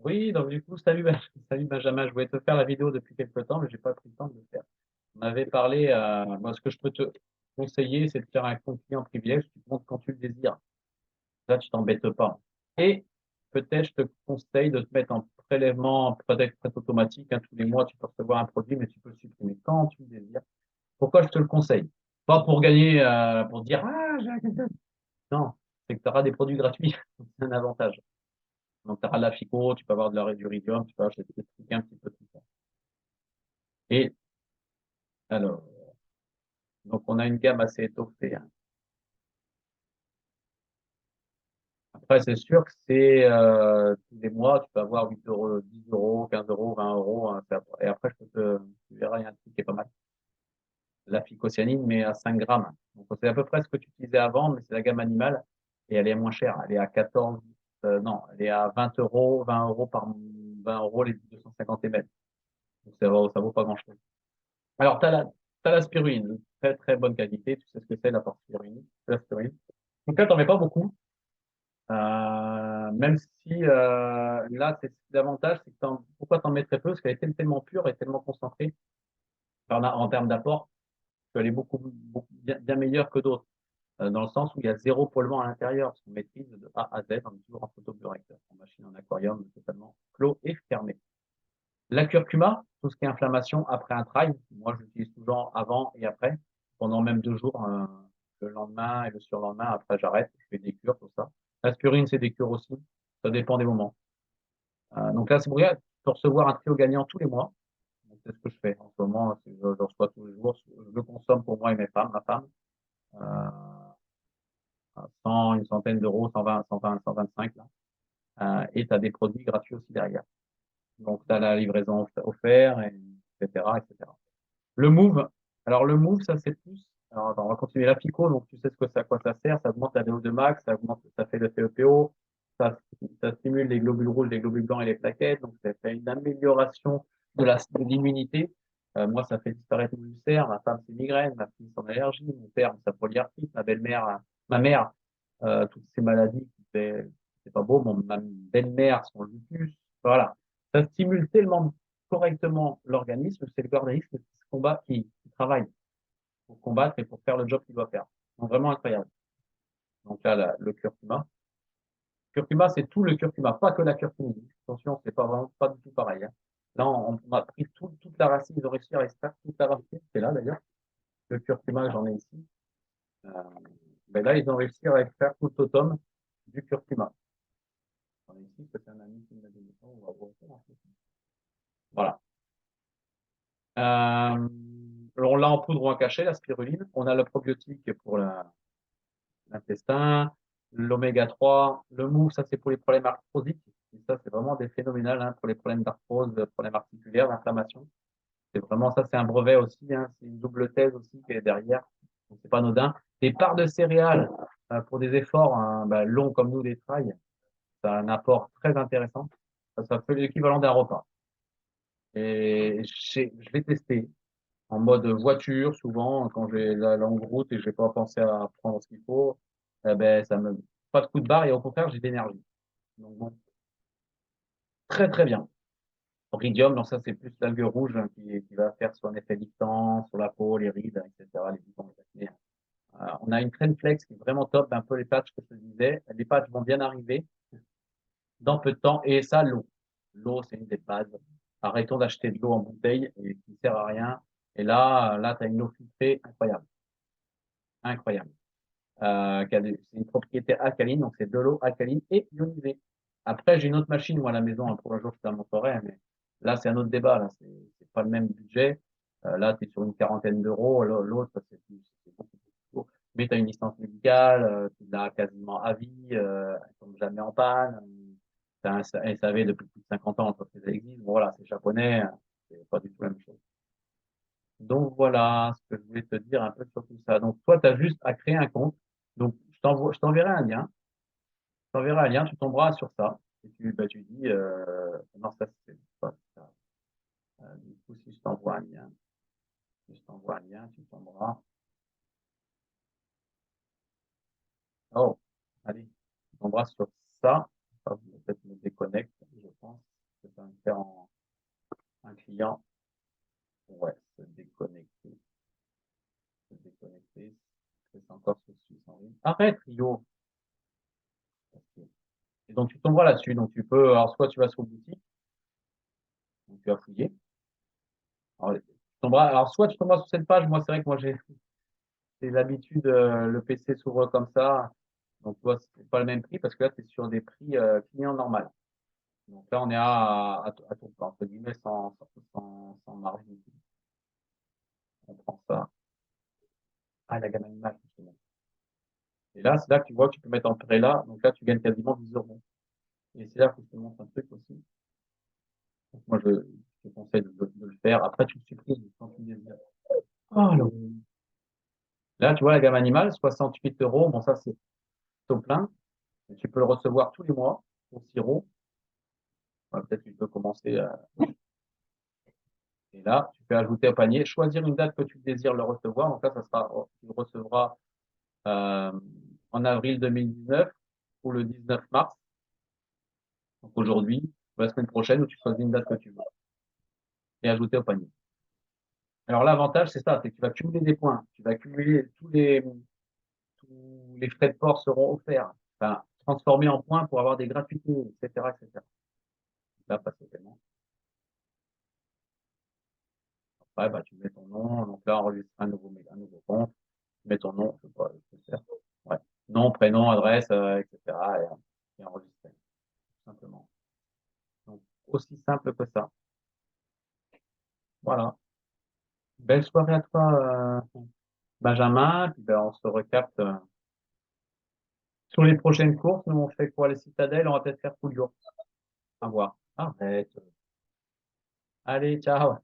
Oui, donc du coup, salut, salut Benjamin, je voulais te faire la vidéo depuis quelque temps, mais j'ai pas pris le temps de le faire. On avait parlé, moi, ce que je peux te conseiller, c'est de faire un compte client privilège, tu te montres quand tu le désires. Là, tu t'embêtes pas. Et peut-être, je te conseille de te mettre en prélèvement, peut-être prêt automatique, hein, tous les mois, tu peux recevoir un produit, mais tu peux le supprimer quand tu le désires. Pourquoi je te le conseille? Pas pour gagner, pour dire, ah, j'ai un non, c'est que tu auras des produits gratuits. C'est un avantage. Donc, tu auras de la FICO, tu peux avoir de la réduridium, tu peux acheter des trucs un petit peu tout ça. Et alors, donc on a une gamme assez étoffée, hein. Après, c'est sûr que c'est tous les mois, tu peux avoir 8 euros, 10 euros, 15 euros, 20 euros, hein, et après, tu verras, il y a un truc qui est pas mal. La phycocyanine, mais à 5 grammes. Donc, c'est à peu près ce que tu utilisais avant, mais c'est la gamme animale et elle est moins chère. Elle est à 14, non, elle est à 20 euros par 20 euros les 250 ml. Donc, ça vaut pas grand-chose. Alors, t'as la spiruline, très très bonne qualité. Tu sais ce que c'est la spiruline, la spiruline. Donc là, t'en mets pas beaucoup. Même si là, c'est l'avantage, c'est que pourquoi t'en mets très peu? Parce qu'elle est tellement pure et tellement concentrée en termes d'apport qu'elle est bien, bien meilleure que d'autres. Dans le sens où il y a zéro polluant à l'intérieur, parce qu'on maîtrise de A à Z, on est toujours en photobioréacteur, en machine en aquarium, totalement clos et fermé. La curcuma, tout ce qui est inflammation après un trail, moi j'utilise toujours avant et après, pendant même 2 jours, le lendemain et le surlendemain, après j'arrête, je fais des cures, tout ça. L'aspirine, c'est des cures aussi, ça dépend des moments. Donc là, c'est pour ça, pour recevoir un trio gagnant tous les mois. Donc, c'est ce que je fais en ce moment, je le reçois tous les jours, je le consomme pour moi et ma femme, euh, à 100, une centaine d'euros, 120, 120, 125 là. Et tu as des produits gratuits aussi derrière. Donc, tu as la livraison offerte, etc., etc. Le Move, alors le Move, ça c'est plus. Alors attends, on va continuer la Pico, donc tu sais ce que ça, à quoi ça sert, ça augmente la VO2 max, ça augmente, ça fait le CEPO, ça stimule les globules rouges, les globules blancs et les plaquettes, donc ça fait une amélioration de l'immunité. Moi, ça fait disparaître mon ulcère, ma femme, c'est migraine, ma fille, son allergie, mon père, sa polyarthrite, ma mère, toutes ces maladies c'est pas beau, ma belle-mère, son lupus, voilà. Ça stimule tellement correctement l'organisme, c'est l'organisme qui travaille pour combattre et pour faire le job qu'il doit faire. Donc vraiment incroyable. Donc là, le curcuma. Curcuma, c'est tout le curcuma, pas que la curcumine. Attention, c'est pas vraiment pas du tout pareil, hein. Là, on a pris toute la racine, ils ont réussi à extraire toute la racine, c'est là d'ailleurs. Le curcuma, j'en ai ici. Euh, ben là, ils ont réussi à extraire tout l'automne du curcuma. J'en ai ici, c'est un ami qui m'a donné ça, on va voir ça. Voilà. Alors, on l'a en poudre ou en cachet, la spiruline. On a le probiotique pour l'intestin, l'oméga 3, le mou, ça c'est pour les problèmes arthrosiques. Et ça, c'est vraiment des phénoménales, hein, pour les problèmes d'arthrose, problèmes articulaires, d'inflammation. C'est vraiment ça, c'est un brevet aussi, hein, c'est une double thèse aussi qui est derrière. Donc, c'est pas anodin. Des parts de céréales pour des efforts, hein, bah, longs comme nous, des trails, ça a un apport très intéressant. Ça fait l'équivalent d'un repas. Et je l'ai testé en mode voiture, souvent, quand j'ai la longue route et je n'ai pas pensé à prendre ce qu'il faut, eh ben, pas de coup de barre et au contraire, j'ai de l'énergie. Donc, bon, très, très bien. Iridium, donc ça, c'est plus l'algue rouge, hein, qui va faire son effet liftant sur la peau, les rides, etc., les boutons, les acnés. On a une crème flex qui est vraiment top, un peu les patchs que je te disais. Les patchs vont bien arriver dans peu de temps. Et ça, l'eau. L'eau, c'est une des bases. Arrêtons d'acheter de l'eau en bouteille et qui ne sert à rien. Et là, tu as une eau filtrée incroyable. Incroyable. C'est une propriété alcaline, donc c'est de l'eau alcaline et ionisée. Après, j'ai une autre machine, moi, à la maison, hein, pour un jour, je te la montrerai, mais là, c'est un autre débat, là, c'est pas le même budget. Là, tu es sur une quarantaine d'euros, l'autre, c'est beaucoup plus haut. Mais tu as une licence médicale, tu l'as quasiment à vie, elle tombe jamais en panne, tu as un SAV depuis plus de 50 ans, l'entreprise existe, bon, voilà, c'est japonais, hein, c'est pas du tout la même chose. Donc voilà ce que je voulais te dire un peu sur tout ça. Donc toi, tu as juste à créer un compte. Donc je t'enverrai un lien. Je t'enverrai un lien, tu tomberas sur ça. Et tu dis, non, ça c'est pas ça. Du coup, si je t'envoie un lien, si je t'envoie un lien, tu tomberas. Oh, allez, tu tomberas sur ça. Ah, peut-être me déconnecte, je pense. Et donc, tu tomberas là-dessus. Donc, tu peux, alors, soit tu vas sur le boutique, donc tu vas fouiller. Alors, soit tu tomberas sur cette page. Moi, c'est vrai que moi, j'ai l'habitude, le PC s'ouvre comme ça. Donc, tu vois, c'est pas le même prix parce que là, tu es sur des prix clients normal. Donc là, on est à tout, entre guillemets, sans marge. On prend ça. Ah, la gamme animale, justement. Et là, c'est là que tu vois que tu peux mettre en prêt là. Donc là, tu gagnes quasiment 10 euros. Et c'est là que je te montre un truc aussi. Donc moi, je te conseille de le faire. Après, tu le supprimes quand tu le désires. Oh, là, tu vois, la gamme animale, 68 euros. Bon, ça, c'est au plein. Et tu peux le recevoir tous les mois au sirop. Peut-être que tu peux commencer. Et là, tu peux ajouter au panier, choisir une date que tu désires le recevoir. Donc là, ça sera, tu le recevras euh, en avril 2019 ou le 19 mars. Donc aujourd'hui, ou la semaine prochaine, où tu choisis une date que tu veux et ajouter au panier. Alors l'avantage, c'est ça, c'est que tu vas cumuler des points, tu vas cumuler tous les frais de port seront offerts, enfin, transformés en points pour avoir des gratuités, etc., etc. Là, passer au paiement. Après, bah, tu mets ton nom, donc là, enregistre un nouveau compte, tu mets ton nom, je sais pas, je peux faire. Ouais. Nom, prénom, adresse, etc. Et enregistrer, tout simplement. Donc, aussi simple que ça. Voilà. Belle soirée à toi, Benjamin. Puis, ben, on se recapte sur les prochaines courses. Nous, on fait quoi? Les citadelles, on va peut-être faire Pouliot. À voir. Arrête. Allez, ciao.